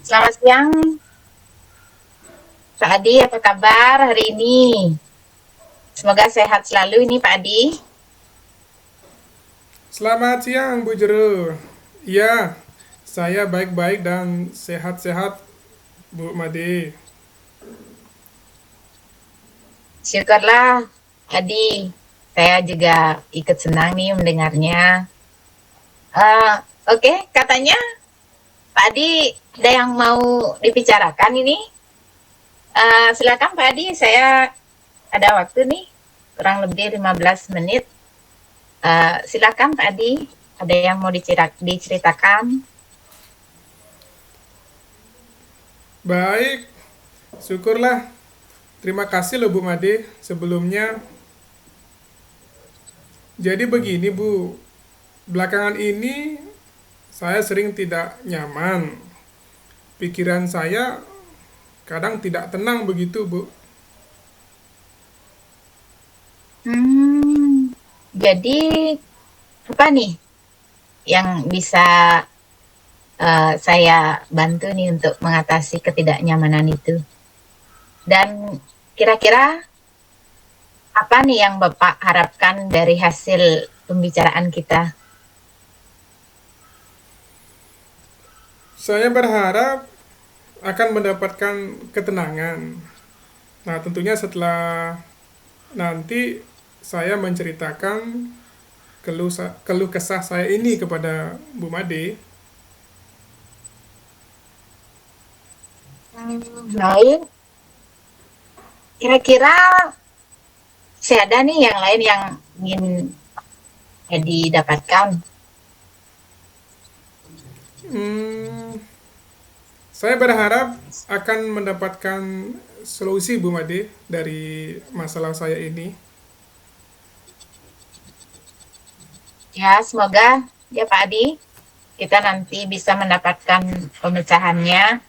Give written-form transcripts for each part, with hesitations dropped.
Selamat siang, Pak Adi. Apa kabar hari ini? Semoga sehat selalu ini, Pak Adi. Selamat siang Bu Jero. Iya, saya baik-baik dan sehat-sehat Bu Made. Syukurlah, Adi. Saya juga ikut senang nih mendengarnya. Eh, Oke, katanya Pak Adi ada yang mau dibicarakan ini. Silakan Pak Adi, saya ada waktu nih, kurang lebih 15 menit. Silakan Pak Adi, ada yang mau diceritakan. Baik, syukurlah. Terima kasih loh Bu Made sebelumnya. Jadi begini Bu, belakangan ini saya sering tidak nyaman. Pikiran saya kadang tidak tenang begitu Bu. Hmm, jadi apa nih yang bisa saya bantu nih untuk mengatasi ketidaknyamanan itu. Dan kira-kira apa nih yang Bapak harapkan dari hasil pembicaraan kita? Saya berharap akan mendapatkan ketenangan. Nah, tentunya setelah nanti saya menceritakan keluh kesah saya ini kepada Bu Made. Baik, kira-kira saya ada nih yang lain yang ingin didapatkan. Hmm, saya berharap akan mendapatkan solusi Bu Made dari masalah saya ini. Ya, semoga ya Pak Adi, kita nanti bisa mendapatkan pemecahannya.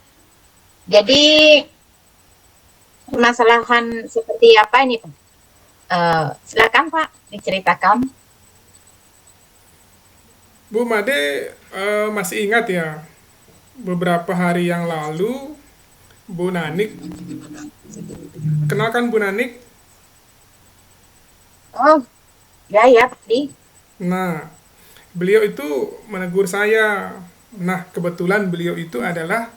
Jadi, permasalahan seperti apa ini, Pak? Silakan Pak, diceritakan. Bu Made masih ingat ya beberapa hari yang lalu Bu Nanik, kenalkan Bu Nanik. Oh, ya ya, Pak Adi. Nah, beliau itu menegur saya. Nah, kebetulan beliau itu adalah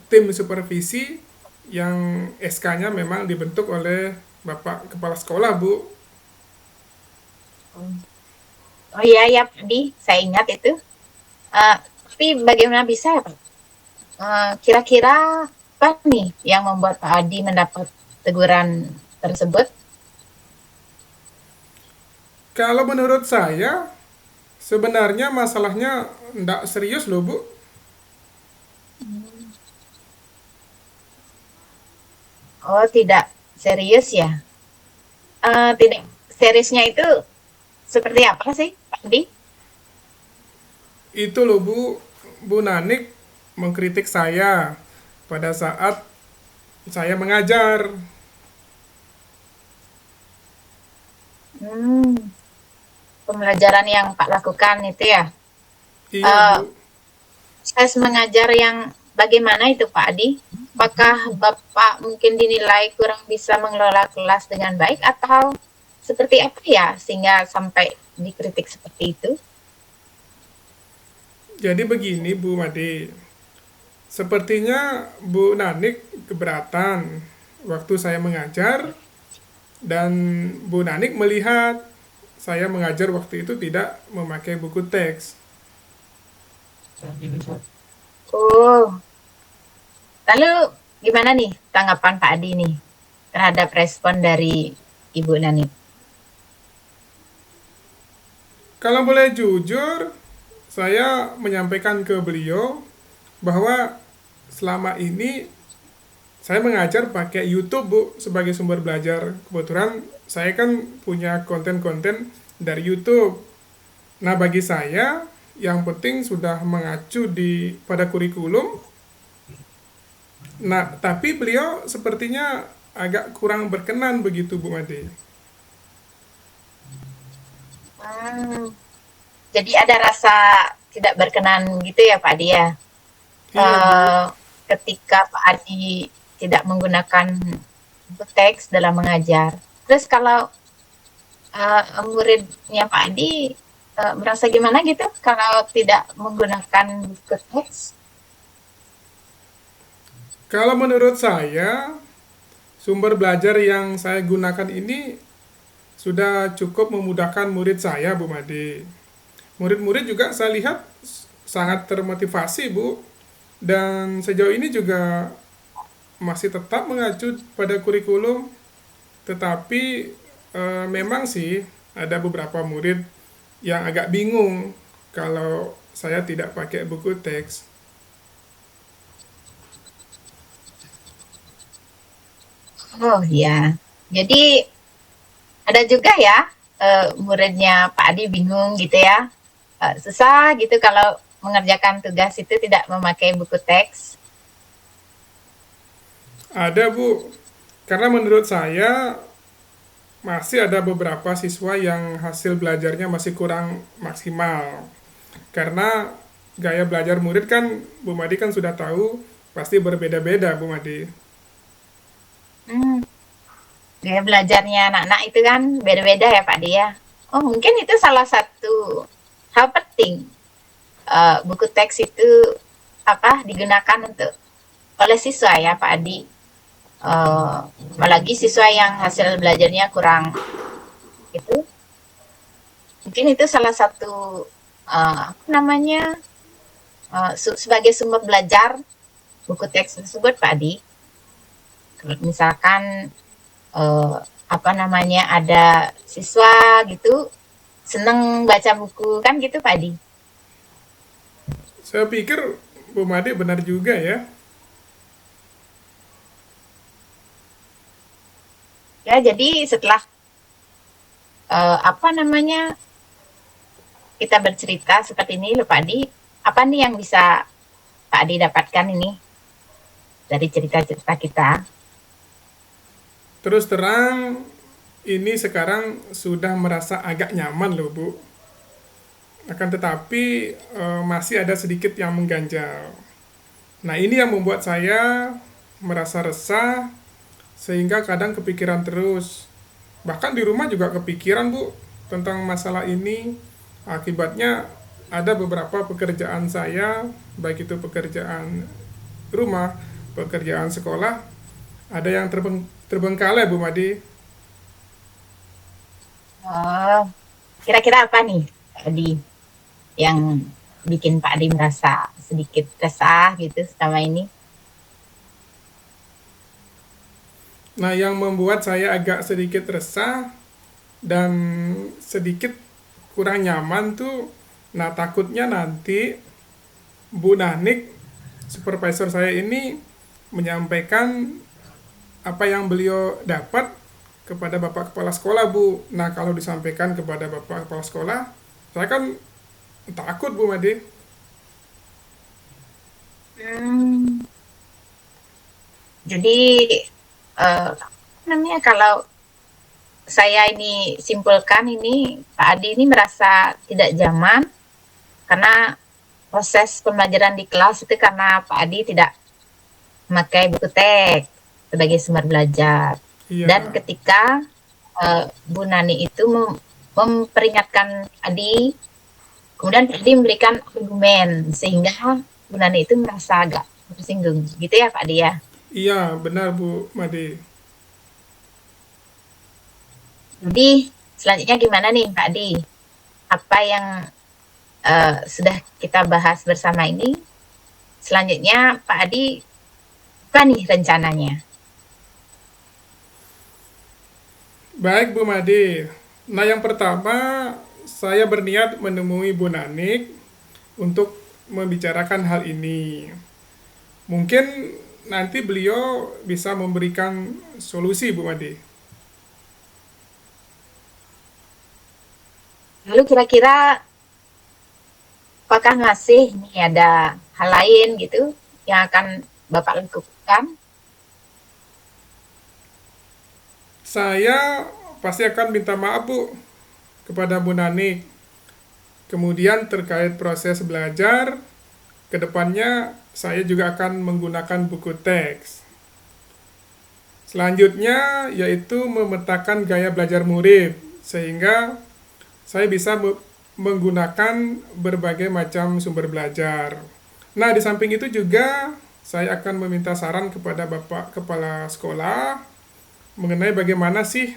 tim supervisi yang SK-nya memang dibentuk oleh Bapak Kepala Sekolah, Bu. Oh iya ya, Pak Adi, saya ingat itu. Tapi bagaimana bisa ya, Pak? Kira-kira apa nih yang membuat Pak Adi mendapat teguran tersebut? Kalau menurut saya, sebenarnya masalahnya tidak serius loh, Bu. Oh, tidak serius ya? Tidak seriusnya itu seperti apa sih, Pak Adi? Itu loh, Bu Nanik mengkritik saya pada saat saya mengajar. Hmm, Pembelajaran yang Pak lakukan itu ya? Iya, Eh, Bu. Proses mengajar yang bagaimana itu Pak Adi? Apakah Bapak mungkin dinilai kurang bisa mengelola kelas dengan baik atau seperti apa ya sehingga sampai dikritik seperti itu? Jadi begini, Bu Made. Sepertinya Bu Nanik keberatan waktu saya mengajar dan Bu Nanik melihat saya mengajar waktu itu tidak memakai buku teks. Oh, lalu gimana nih tanggapan Pak Adi nih terhadap respon dari Ibu Nani? Kalau boleh jujur, saya menyampaikan ke beliau bahwa selama ini saya mengajar pakai YouTube, Bu, sebagai sumber belajar. Kebetulan saya kan punya konten-konten dari YouTube. Nah, bagi saya yang penting sudah mengacu pada kurikulum. Nah, tapi beliau sepertinya agak kurang berkenan begitu, Bu Made. Hmm, jadi ada rasa tidak berkenan gitu ya Pak Adi ya? Iya, Bu. eh, ketika Pak Adi tidak menggunakan buku teks dalam mengajar. Terus kalau muridnya Pak Adi merasa gimana gitu kalau tidak menggunakan buku teks? Kalau menurut saya, sumber belajar yang saya gunakan ini sudah cukup memudahkan murid saya, Bu Made. Murid-murid juga saya lihat sangat termotivasi, Bu. Dan sejauh ini juga masih tetap mengacu pada kurikulum, tetapi memang sih ada beberapa murid yang agak bingung kalau saya tidak pakai buku teks. Oh ya, jadi ada juga ya muridnya Pak Adi bingung gitu ya, susah gitu kalau mengerjakan tugas itu tidak memakai buku teks. Ada, Bu. Karena menurut saya masih ada beberapa siswa yang hasil belajarnya masih kurang maksimal. Karena gaya belajar murid kan, Bu Madi kan sudah tahu, pasti berbeda-beda, Bu Madi. Hmm, gaya belajarnya anak-anak itu kan beda-beda ya Pak Adi ya. Oh mungkin itu salah satu hal penting buku teks itu apa digunakan untuk oleh siswa ya Pak Adi. Apalagi siswa yang hasil belajarnya kurang itu, mungkin itu salah satu apa namanya sebagai sumber belajar buku teks tersebut Pak Adi. Kalau misalkan apa namanya ada siswa gitu seneng baca buku kan gitu Pak Adi. Saya pikir Bu Madi benar juga ya. Ya jadi setelah apa namanya kita bercerita seperti ini loh Pak Adi, apa nih yang bisa Pak Adi dapatkan ini dari cerita-cerita kita? Terus terang, ini sekarang sudah merasa agak nyaman loh, Bu. Akan tetapi masih ada sedikit yang mengganjal. Nah, ini yang membuat saya merasa resah sehingga kadang kepikiran terus. Bahkan di rumah juga kepikiran, Bu, tentang masalah ini. Akibatnya ada beberapa pekerjaan saya, baik itu pekerjaan rumah, pekerjaan sekolah, ada yang terbengkalai, Bu Madi. Oh, kira-kira apa nih Pak Adi yang bikin Pak Adi merasa sedikit resah gitu selama ini? Nah, yang membuat saya agak sedikit resah dan sedikit kurang nyaman tuh, nah takutnya nanti Bu Nanik, supervisor saya ini menyampaikan apa yang beliau dapat kepada Bapak Kepala Sekolah, Bu. Nah, kalau disampaikan kepada Bapak Kepala Sekolah, saya kan takut, Bu Made. Hmm, jadi apa namanya kalau saya ini simpulkan ini Pak Adi ini merasa tidak nyaman karena proses pembelajaran di kelas itu karena Pak Adi tidak memakai buku teks sebagai sumber belajar. Dan Iya, ketika Bu Nani itu memperingatkan Adi, kemudian Adi memberikan argumen sehingga Bu Nani itu merasa agak tersinggung. Gitu ya Pak Adi ya. iya benar Bu Made. Jadi selanjutnya gimana nih Pak Adi? Apa yang sudah kita bahas bersama ini? Selanjutnya Pak Adi apa nih rencananya? Baik Bu Made. Nah, yang pertama saya berniat menemui Bu Nanik untuk membicarakan hal ini. Mungkin nanti beliau bisa memberikan solusi, Bu Made. Lalu kira-kira apakah ngasih nih ada hal lain gitu yang akan Bapak lakukan? Saya pasti akan minta maaf, Bu, kepada Bu Nanik. Kemudian terkait proses belajar, Kedepannya saya juga akan menggunakan buku teks. Selanjutnya yaitu memetakan gaya belajar murid, sehingga saya bisa menggunakan berbagai macam sumber belajar. Nah, di samping itu juga saya akan meminta saran kepada Bapak Kepala Sekolah mengenai bagaimana sih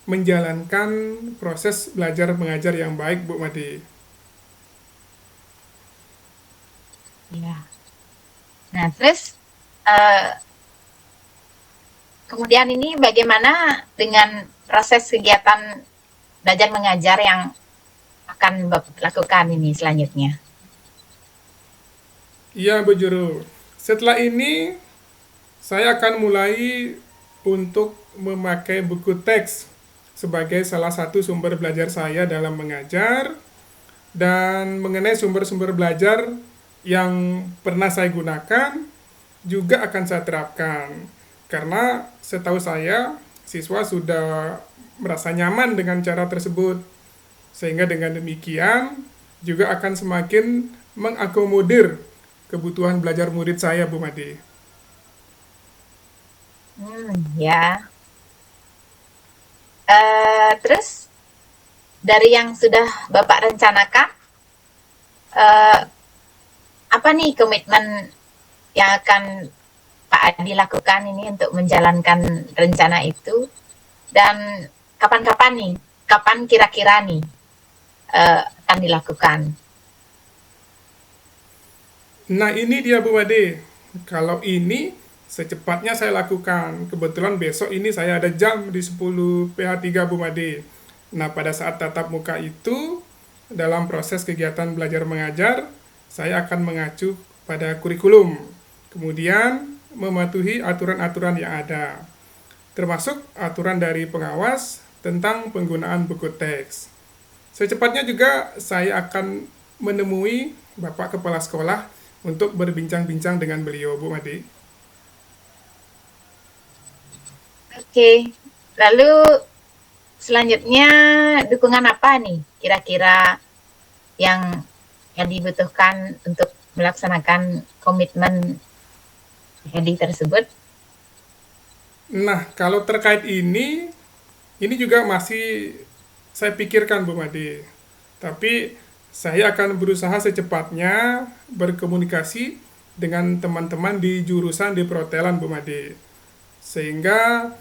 menjalankan proses belajar mengajar yang baik, Bu Made. Ya. Nah, terus eh, kemudian ini bagaimana dengan proses kegiatan belajar mengajar yang akan Bapak lakukan ini selanjutnya? Iya, Bu Juru. Setelah ini saya akan mulai untuk memakai buku teks sebagai salah satu sumber belajar saya dalam mengajar, dan mengenai sumber-sumber belajar yang pernah saya gunakan juga akan saya terapkan. Karena setahu saya siswa sudah merasa nyaman dengan cara tersebut. Sehingga dengan demikian juga akan semakin mengakomodir kebutuhan belajar murid saya, Bu Made. Ya. Terus dari yang sudah Bapak rencanakan, eh, apa nih komitmen yang akan Pak Adi lakukan ini untuk menjalankan rencana itu? Dan kapan-kapan nih, kapan kira-kira nih akan dilakukan? Nah, ini dia Bu Made. Kalau ini secepatnya saya lakukan. Kebetulan besok ini saya ada jam di 10 PH3, Bu Made. Nah, pada saat tatap muka itu, dalam proses kegiatan belajar mengajar, saya akan mengacu pada kurikulum. Kemudian mematuhi aturan-aturan yang ada, termasuk aturan dari pengawas tentang penggunaan buku teks. Secepatnya juga saya akan menemui Bapak Kepala Sekolah untuk berbincang-bincang dengan beliau, Bu Made. Oke, lalu selanjutnya dukungan apa nih kira-kira yang dibutuhkan untuk melaksanakan komitmen Edi tersebut? Nah, kalau terkait ini juga masih saya pikirkan, Bu Made. Tapi saya akan berusaha secepatnya berkomunikasi dengan teman-teman di jurusan di perhotelan, Bu Made. Sehingga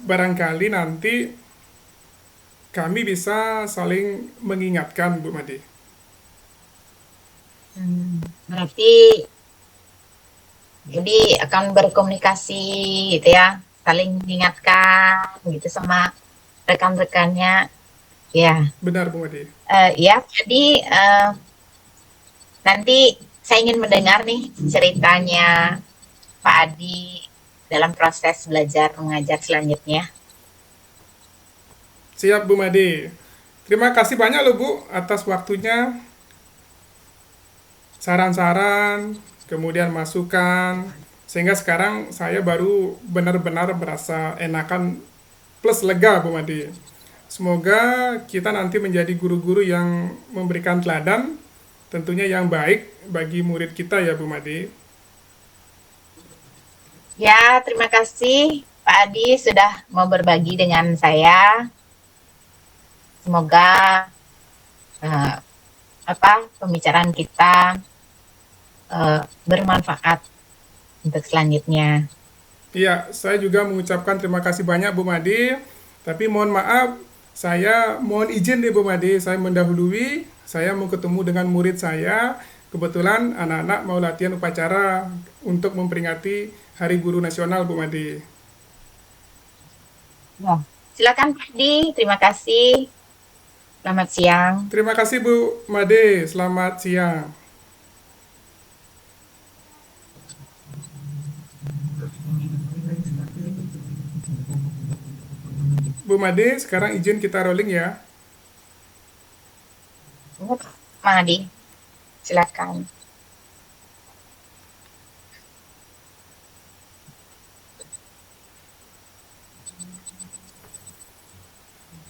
barangkali nanti kami bisa saling mengingatkan, Bu Made. Berarti jadi akan berkomunikasi gitu ya, saling mengingatkan gitu sama rekan-rekannya. Ya, Benar, Bu Made. ya. Jadi nanti saya ingin mendengar nih ceritanya Pak Adi dalam proses belajar mengajar selanjutnya. Siap, Bu Made. Terima kasih banyak loh, Bu, atas waktunya, saran-saran, kemudian masukan, sehingga sekarang saya baru benar-benar merasa enakan plus lega, Bu Made. Semoga kita nanti menjadi guru-guru yang memberikan teladan, tentunya yang baik bagi murid kita ya, Bu Made. Ya, terima kasih Pak Adi sudah mau berbagi dengan saya. Semoga eh, pembicaraan kita bermanfaat untuk selanjutnya. Iya, saya juga mengucapkan terima kasih banyak, Bu Made. Tapi mohon maaf, saya mohon izin nih, Bu Made, saya mendahului, saya mau ketemu dengan murid saya. Kebetulan anak-anak mau latihan upacara untuk memperingati Hari Guru Nasional, Bu Made. Ya. Silakan Pak Adi, terima kasih. Selamat siang. Terima kasih, Bu Made. Selamat siang. Bu Made, sekarang izin kita rolling ya. Pak Adi, silakan.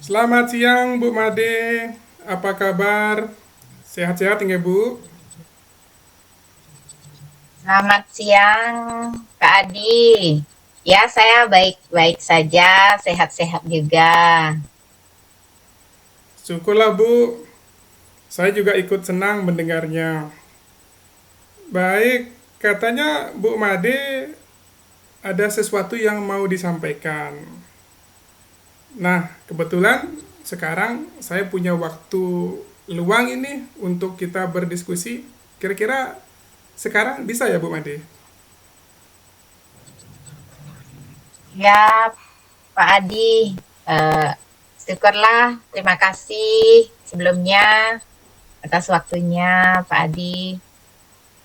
Selamat siang, Bu Made. Apa kabar? Sehat-sehat nggak, Bu? Selamat siang, Kak Adi. Ya, saya baik-baik saja, sehat-sehat juga. Syukurlah Bu, saya juga ikut senang mendengarnya. Baik, katanya Bu Made ada sesuatu yang mau disampaikan. Nah, kebetulan sekarang saya punya waktu luang ini untuk kita berdiskusi. Kira-kira sekarang bisa ya Bu Made? Ya, Pak Adi, eh, syukurlah. Terima kasih sebelumnya atas waktunya, Pak Adi.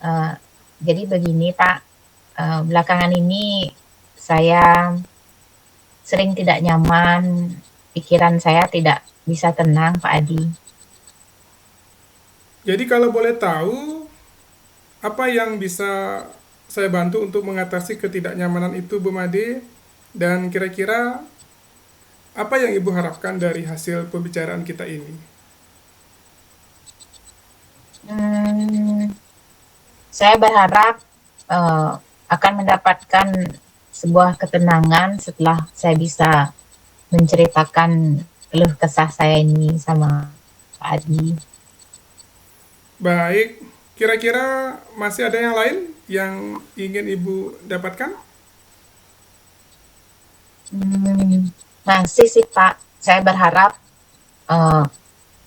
Eh, jadi begini, Pak, belakangan ini saya sering tidak nyaman, pikiran saya tidak bisa tenang, Pak Adi. Jadi kalau boleh tahu, apa yang bisa saya bantu untuk mengatasi ketidaknyamanan itu Bu Made? Dan kira-kira apa yang Ibu harapkan dari hasil pembicaraan kita ini? Hmm, saya berharap eh, akan mendapatkan sebuah ketenangan setelah saya bisa menceritakan keluh kesah saya ini sama Pak Adi. Baik, kira-kira masih ada yang lain yang ingin Ibu dapatkan? Masih sih Pak, saya berharap eh,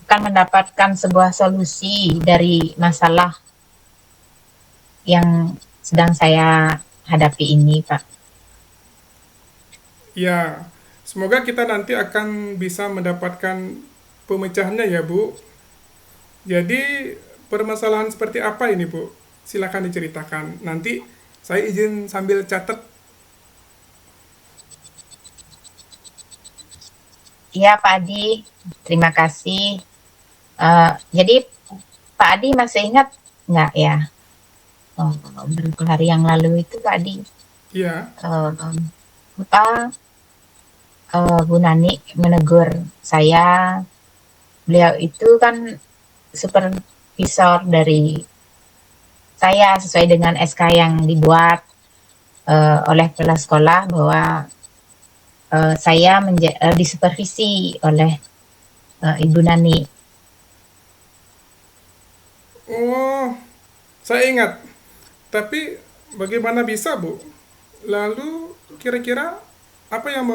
akan mendapatkan sebuah solusi dari masalah yang sedang saya hadapi ini Pak. Ya, semoga kita nanti akan bisa mendapatkan pemecahannya ya Bu. Jadi permasalahan seperti apa ini Bu? Silakan diceritakan. Nanti saya izin sambil catat. Iya Pak Adi, terima kasih. Jadi Pak Adi masih ingat nggak ya, beberapa hari yang lalu itu Pak Adi, Ya, eh, apa, Bu Nani menegur saya. Beliau itu kan supervisor dari saya sesuai dengan SK yang dibuat oleh kepala sekolah bahwa saya disupervisi oleh Ibu Nani. oh, saya ingat. Tapi bagaimana bisa Bu? Lalu kira-kira apa yang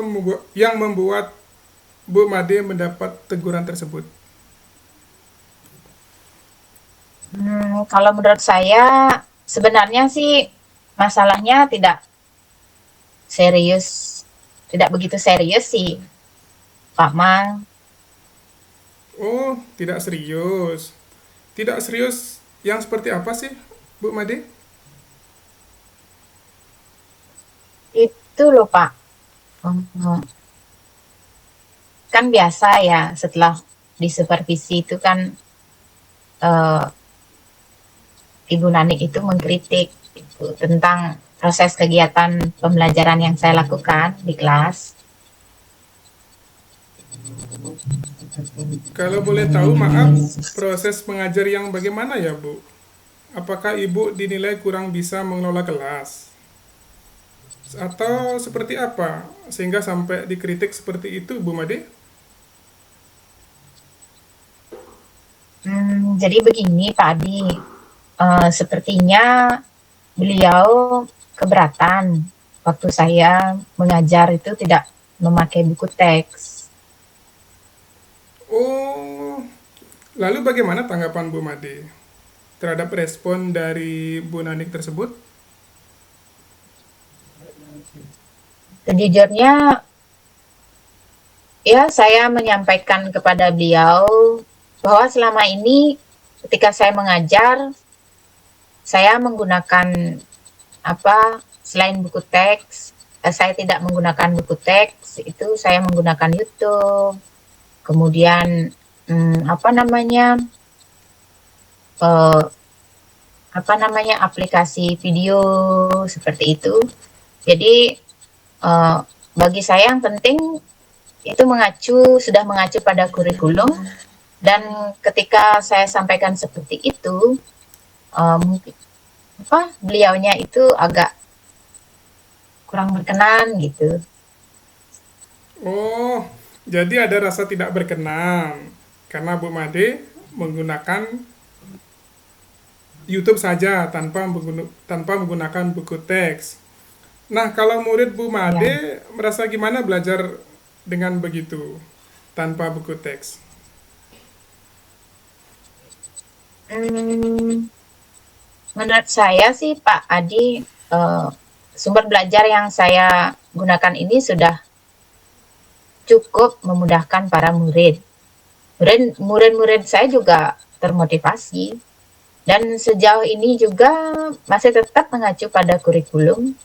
membuat Bu Made mendapat teguran tersebut? Kalau menurut saya sebenarnya sih masalahnya tidak serius, tidak begitu serius sih, Pak Mang. Oh, tidak serius. Tidak serius yang seperti apa sih, Bu Made? Itu loh Pak, Hmm, kan biasa ya setelah disupervisi itu kan eh, Ibu Nanik itu mengkritik gitu, tentang proses kegiatan pembelajaran yang saya lakukan di kelas. Kalau boleh tahu, maaf, proses mengajar yang bagaimana ya, Bu? Apakah Ibu dinilai kurang bisa mengelola kelas? Atau seperti apa? Sehingga sampai dikritik seperti itu, Bu Made? Jadi begini Pak Adi, sepertinya beliau keberatan waktu saya mengajar itu tidak memakai buku teks. Oh, lalu bagaimana tanggapan Bu Made terhadap respon dari Bu Nanik tersebut? Sejujurnya ya saya menyampaikan kepada beliau bahwa selama ini ketika saya mengajar, saya menggunakan apa, selain buku teks, saya tidak menggunakan buku teks, itu saya menggunakan YouTube, kemudian apa namanya, eh, aplikasi video seperti itu. Jadi eh, bagi saya yang penting itu sudah mengacu pada kurikulum, dan ketika saya sampaikan seperti itu, mungkin beliaunya itu agak kurang berkenan gitu. Oh, jadi ada rasa tidak berkenan karena Bu Made menggunakan YouTube saja tanpa menggunakan buku teks. Nah, kalau murid Bu Ya. Made merasa gimana belajar dengan begitu tanpa buku teks? Hmm, menurut saya sih Pak Adi, sumber belajar yang saya gunakan ini sudah cukup memudahkan para murid. Murid-murid saya juga termotivasi dan sejauh ini juga masih tetap mengacu pada kurikulum.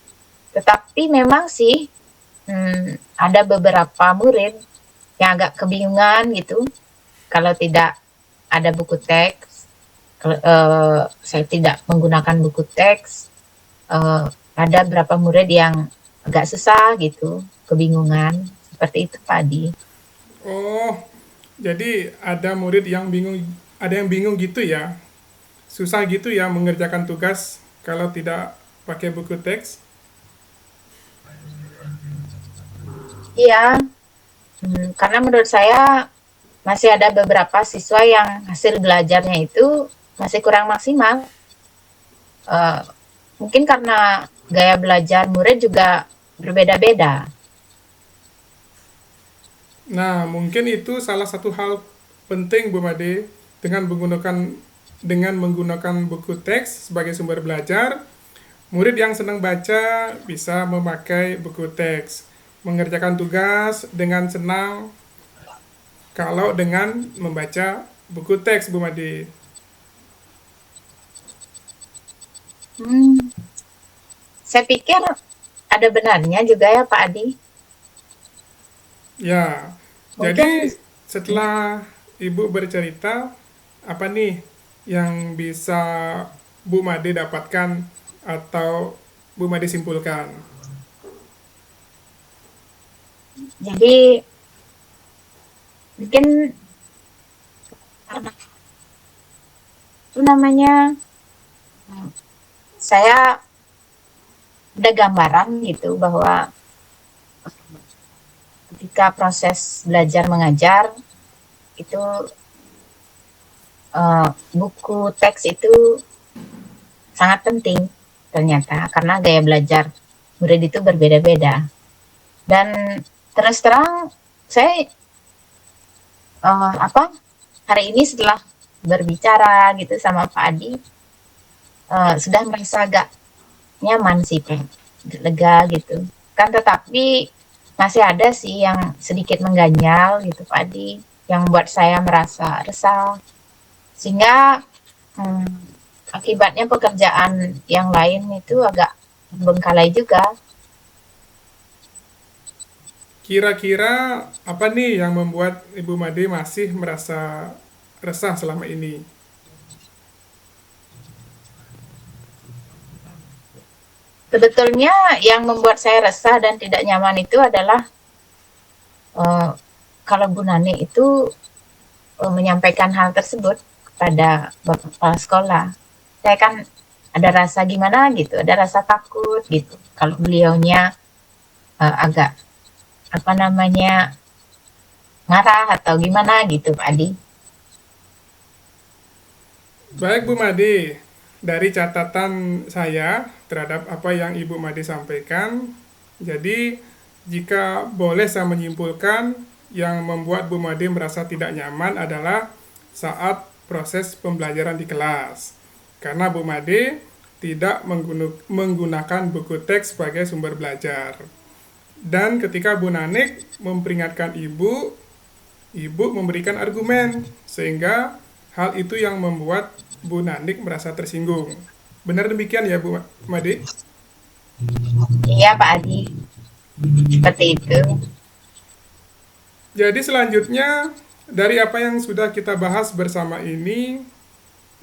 Tetapi memang sih ada beberapa murid yang agak kebingungan gitu kalau tidak ada buku teks. Kalau saya tidak menggunakan buku teks, ada beberapa murid yang agak susah gitu, kebingungan seperti itu Pak Adi. Oh, jadi ada yang bingung gitu ya. Susah gitu ya mengerjakan tugas kalau tidak pakai buku teks. Iya, karena menurut saya masih ada beberapa siswa yang hasil belajarnya itu masih kurang maksimal. Eh, Mungkin karena gaya belajar murid juga berbeda-beda. Nah, mungkin itu salah satu hal penting Bu Made dengan menggunakan buku teks sebagai sumber belajar. Murid yang senang baca bisa memakai buku teks, mengerjakan tugas dengan senang kalau dengan membaca buku teks Bu Made. Hmm, saya pikir ada benarnya juga ya Pak Adi. Ya, Mungkin jadi setelah Ibu bercerita, apa nih yang bisa Bu Made dapatkan atau Bu Made simpulkan? jadi mungkin karena itu namanya saya ada gambaran gitu bahwa ketika proses belajar mengajar itu buku teks itu sangat penting ternyata karena gaya belajar murid itu berbeda-beda dan terus terang saya apa hari ini setelah berbicara gitu sama Pak Adi sudah merasa agak nyaman sih Pak, lega gitu kan tetapi masih ada sih yang sedikit mengganjal gitu Pak Adi yang buat saya merasa resah sehingga hmm, akibatnya pekerjaan yang lain itu agak terbengkalai juga. Kira-kira apa nih yang membuat Ibu Made masih merasa resah selama ini? Sebetulnya yang membuat saya resah dan tidak nyaman itu adalah uh, kalau Bu Nani itu menyampaikan hal tersebut kepada Bapak Kepala Sekolah. Saya kan ada rasa gimana gitu, ada rasa takut gitu. Kalau beliaunya agak apa namanya marah atau gimana gitu Pak Adi. Baik Bu Made, dari catatan saya terhadap apa yang Ibu Made sampaikan, jadi jika boleh saya menyimpulkan yang membuat Bu Made merasa tidak nyaman adalah saat proses pembelajaran di kelas. Karena Bu Made tidak menggunakan buku teks sebagai sumber belajar. Dan ketika Bu Nanik memperingatkan Ibu memberikan argumen sehingga hal itu yang membuat Bu Nanik merasa tersinggung. Benar demikian ya Bu Made? Iya Pak Adi, seperti itu. Jadi selanjutnya dari apa yang sudah kita bahas bersama ini,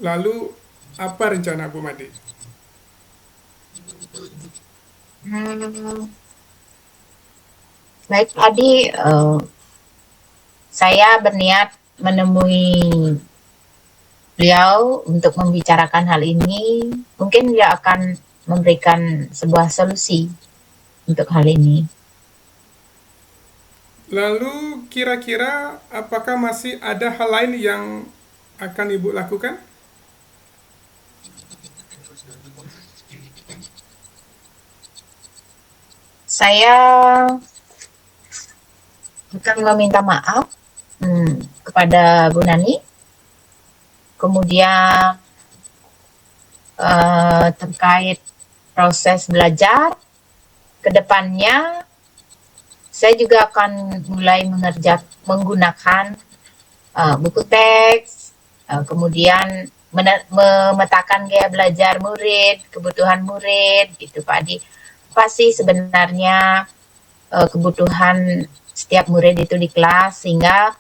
lalu apa rencana Bu Made? Hmm, baik Pak Adi, saya berniat menemui beliau untuk membicarakan hal ini. Mungkin beliau akan memberikan sebuah solusi untuk hal ini. Lalu kira-kira apakah masih ada hal lain yang akan Ibu lakukan? Saya akan meminta maaf kepada Bu Nani, kemudian terkait proses belajar ke depannya, saya juga akan mulai menggunakan buku teks, kemudian memetakan gaya belajar murid, kebutuhan murid, gitu Pak Adi. Apa sih sebenarnya kebutuhan setiap murid itu di kelas, sehingga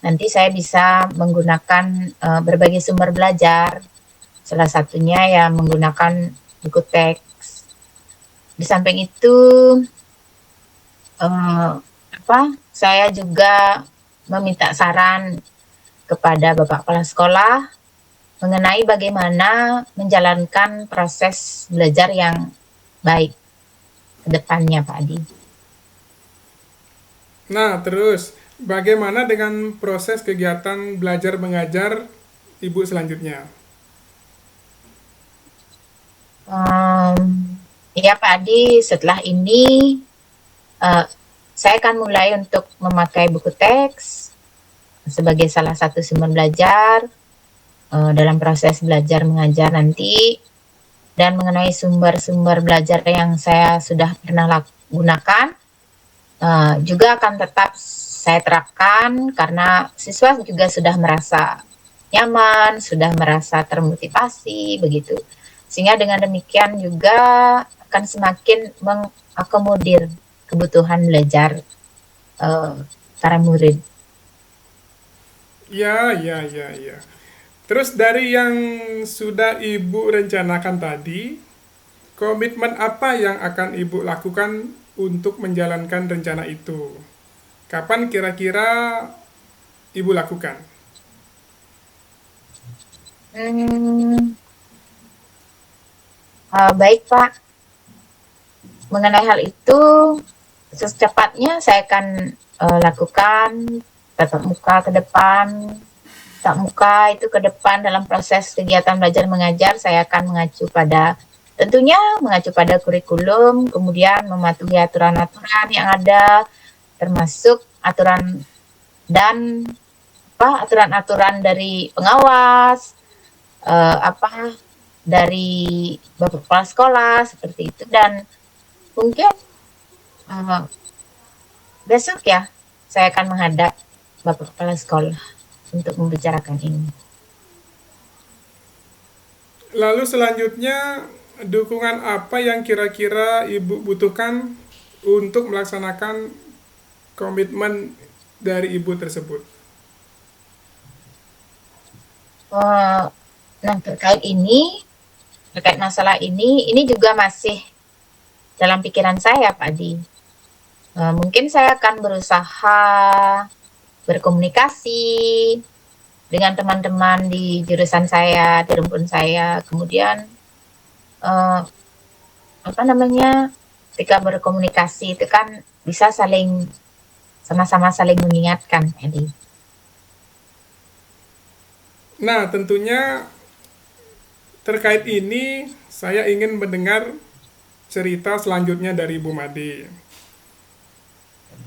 nanti saya bisa menggunakan berbagai sumber belajar. Salah satunya ya menggunakan buku teks. Di samping itu, saya juga meminta saran kepada Bapak Kepala Sekolah mengenai bagaimana menjalankan proses belajar yang baik ke depannya, Pak Adi. Nah, terus bagaimana dengan proses kegiatan belajar mengajar Ibu selanjutnya? Ya Pak Adi, setelah ini saya akan mulai untuk memakai buku teks sebagai salah satu sumber belajar dalam proses belajar mengajar nanti, dan mengenai sumber-sumber belajar yang saya sudah pernah gunakan juga akan tetap saya terapkan, karena siswa juga sudah merasa nyaman, sudah merasa termotivasi begitu. Sehingga dengan demikian juga akan semakin mengakomodir kebutuhan belajar para murid. Ya, ya, ya, ya. Terus dari yang sudah Ibu rencanakan tadi, komitmen apa yang akan Ibu lakukan untuk menjalankan rencana itu? Kapan kira-kira Ibu lakukan? Hmm, baik Pak, mengenai hal itu secepatnya saya akan lakukan tatap muka ke depan. Tatap muka itu ke depan dalam proses kegiatan belajar mengajar, saya akan tentunya mengacu pada kurikulum, kemudian mematuhi aturan-aturan yang ada, termasuk aturan-aturan dari pengawas, dari Bapak Kepala Sekolah seperti itu. Dan mungkin besok ya saya akan menghadap Bapak Kepala Sekolah untuk membicarakan ini. Lalu selanjutnya, dukungan apa yang kira-kira Ibu butuhkan untuk melaksanakan komitmen dari Ibu tersebut? Nah, terkait masalah ini juga masih dalam pikiran saya, Pak Adi. Mungkin saya akan berusaha berkomunikasi dengan teman-teman di jurusan saya, di rumpun saya. Kemudian ketika berkomunikasi itu kan bisa sama-sama saling mengingatkan, Pak Adi. Nah, tentunya terkait ini saya ingin mendengar cerita selanjutnya dari Ibu Made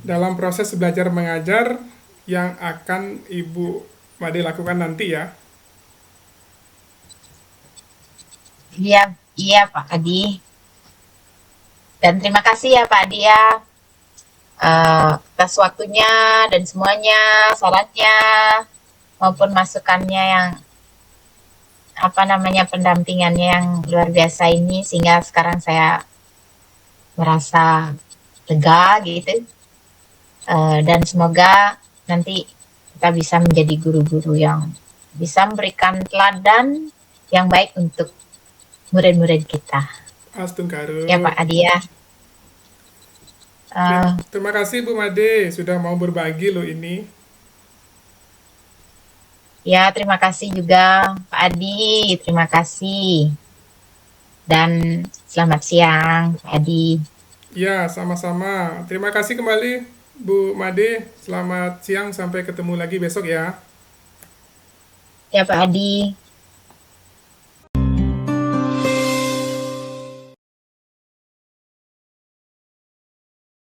dalam proses belajar mengajar yang akan Ibu Made lakukan nanti ya. Iya, iya Pak Adi. Dan terima kasih ya Pak Adi ya, atas waktunya dan semuanya, sarannya maupun masukannya yang pendampingannya yang luar biasa ini, sehingga sekarang saya merasa lega gitu. Dan semoga nanti kita bisa menjadi guru-guru yang bisa memberikan teladan yang baik untuk murid-murid kita. Astungkaru. Ya Pak Adi ya. Terima kasih Bu Made sudah mau berbagi loh ini. Ya, terima kasih juga Pak Adi. Terima kasih. Dan selamat siang, Pak Adi. Ya, sama-sama. Terima kasih kembali, Bu Made. Selamat siang, sampai ketemu lagi besok ya. Ya, Pak Adi.